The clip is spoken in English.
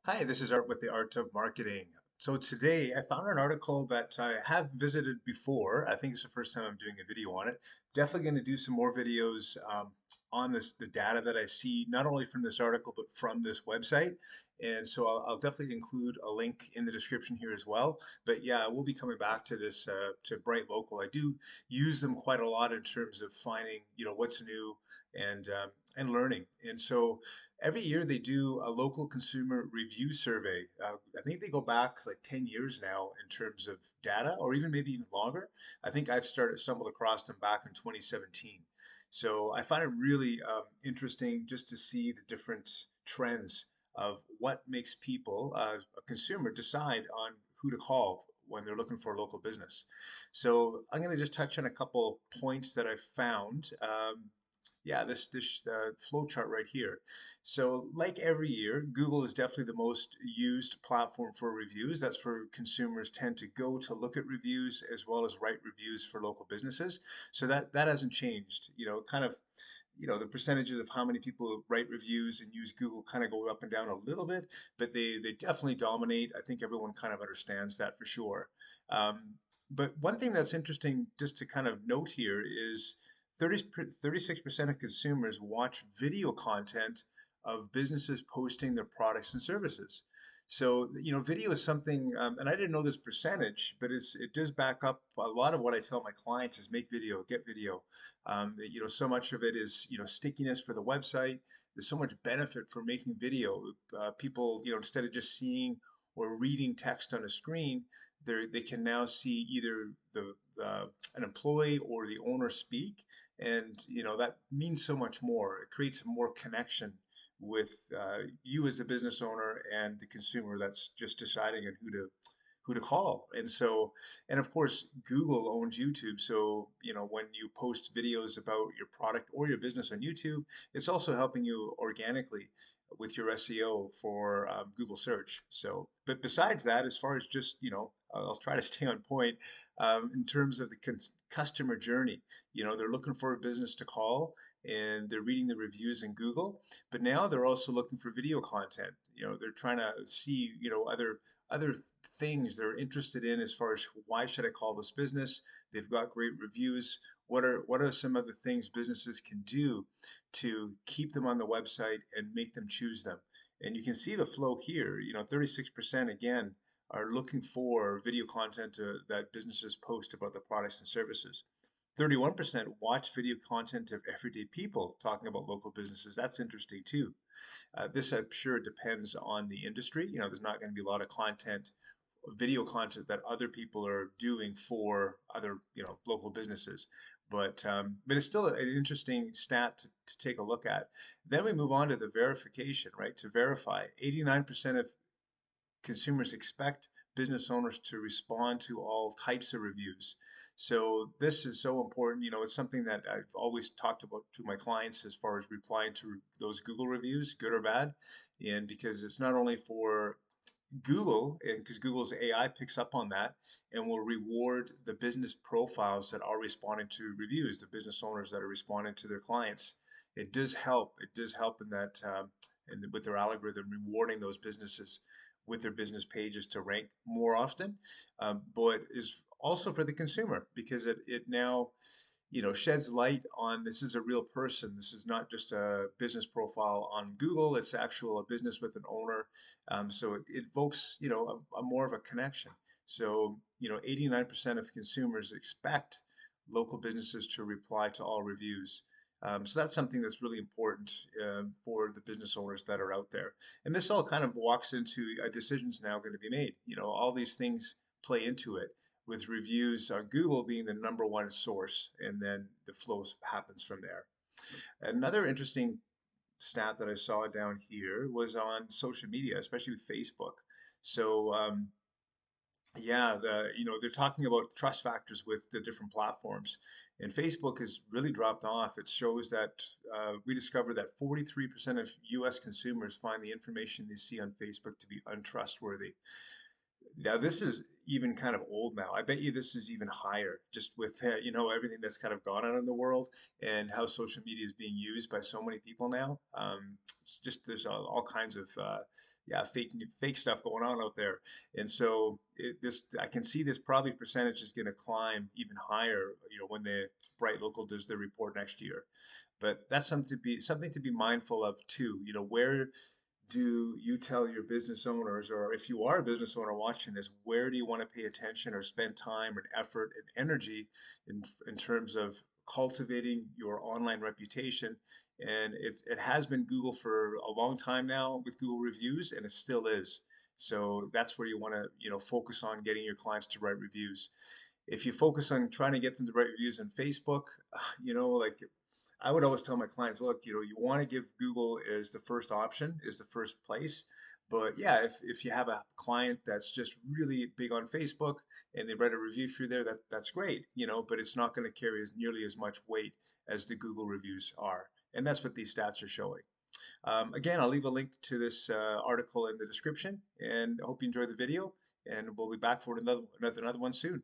Hi, this is Art with the Art of Marketing. So today I found an article that I have visited before. I think it's the first time I'm doing a video on it. Definitely going to do some more videos on the data that I see, not only from this article, but from this website. And so I'll definitely include a link in the description here as well. But yeah, we'll be coming back to this, to BrightLocal. I do use them quite a lot in terms of finding, what's new and learning. And so every year they do a local consumer review survey. I think they go back like 10 years now in terms of data, or even maybe even longer. I think I've stumbled across them back in 2017. So I find it really interesting just to see the different trends of what makes people, a consumer, decide on who to call when they're looking for a local business. So I'm going to just touch on a couple points that I've found. Yeah, this flow chart right here. So, like every year, Google is definitely the most used platform for reviews. That's where consumers tend to go to look at reviews as well as write reviews for local businesses. So that hasn't changed. The percentages of how many people write reviews and use Google kind of go up and down a little bit, but they definitely dominate. I think everyone kind of understands that for sure. Um, but one thing that's interesting just to kind of note here is 36% of consumers watch video content of businesses posting their products and services. So, video is something, and I didn't know this percentage, but it does back up a lot of what I tell my clients is make video, get video. So much of it is, stickiness for the website. There's so much benefit for making video. People, instead of just seeing or reading text on a screen, they can now see either an employee or the owner speak, and that means so much more. It creates more connection with you as the business owner and the consumer that's just deciding on who to call. And of course, Google owns YouTube. So, when you post videos about your product or your business on YouTube, it's also helping you organically with your SEO for Google search. So, but besides that, as far as just, I'll try to stay on point in terms of the customer journey. They're looking for a business to call and they're reading the reviews in Google, but now they're also looking for video content. They're trying to see, other things they're interested in as far as why should I call this business? They've got great reviews. What are some of the things businesses can do to keep them on the website and make them choose them? And you can see the flow here. 36% again are looking for video content that businesses post about the products and services. 31% watch video content of everyday people talking about local businesses. That's interesting too. This, I'm sure, depends on the industry. There's not going to be a lot of video content that other people are doing for other, local businesses. But it's still an interesting stat to take a look at. Then we move on to the verification, right? To verify, 89% of consumers expect business owners to respond to all types of reviews. So this is so important. It's something that I've always talked about to my clients as far as replying to those Google reviews, good or bad. And because it's not only for Google, and because Google's AI picks up on that and will reward the business profiles that are responding to reviews, the business owners that are responding to their clients. It does help. It does help in that, and with their algorithm rewarding those businesses with their business pages to rank more often, but is also for the consumer because it now sheds light on this is a real person. This is not just a business profile on Google. It's actual a business with an owner. So it evokes, a more of a connection. So, 89% of consumers expect local businesses to reply to all reviews. So that's something that's really important for the business owners that are out there. And this all kind of walks into a decisions now going to be made. All these things play into it with reviews on Google being the number one source, and then the flow happens from there. Another interesting stat that I saw down here was on social media, especially with Facebook. So yeah, they're talking about trust factors with the different platforms, and Facebook has really dropped off. It shows that we discovered that 43% of U.S. consumers find the information they see on Facebook to be untrustworthy. Now this is even kind of old now. I bet you this is even higher, just with everything that's kind of gone on in the world and how social media is being used by so many people now. It's just there's all kinds of yeah, fake stuff going on out there, and so this I can see this probably percentage is going to climb even higher. When the BrightLocal does their report next year. But that's something to be mindful of too. Where do you tell your business owners, or if you are a business owner watching this, where do you want to pay attention or spend time and effort and energy in terms of cultivating your online reputation? And it has been Google for a long time now with Google reviews, and it still is. So that's where you want to, focus on getting your clients to write reviews. If you focus on trying to get them to write reviews on Facebook, like I would always tell my clients, look, you want to give Google as the first option, is the first place. But yeah, if you have a client that's just really big on Facebook and they read a review through there, that's great, but it's not going to carry nearly as much weight as the Google reviews are. And that's what these stats are showing. Again, I'll leave a link to this article in the description, and I hope you enjoy the video. And we'll be back for another one soon.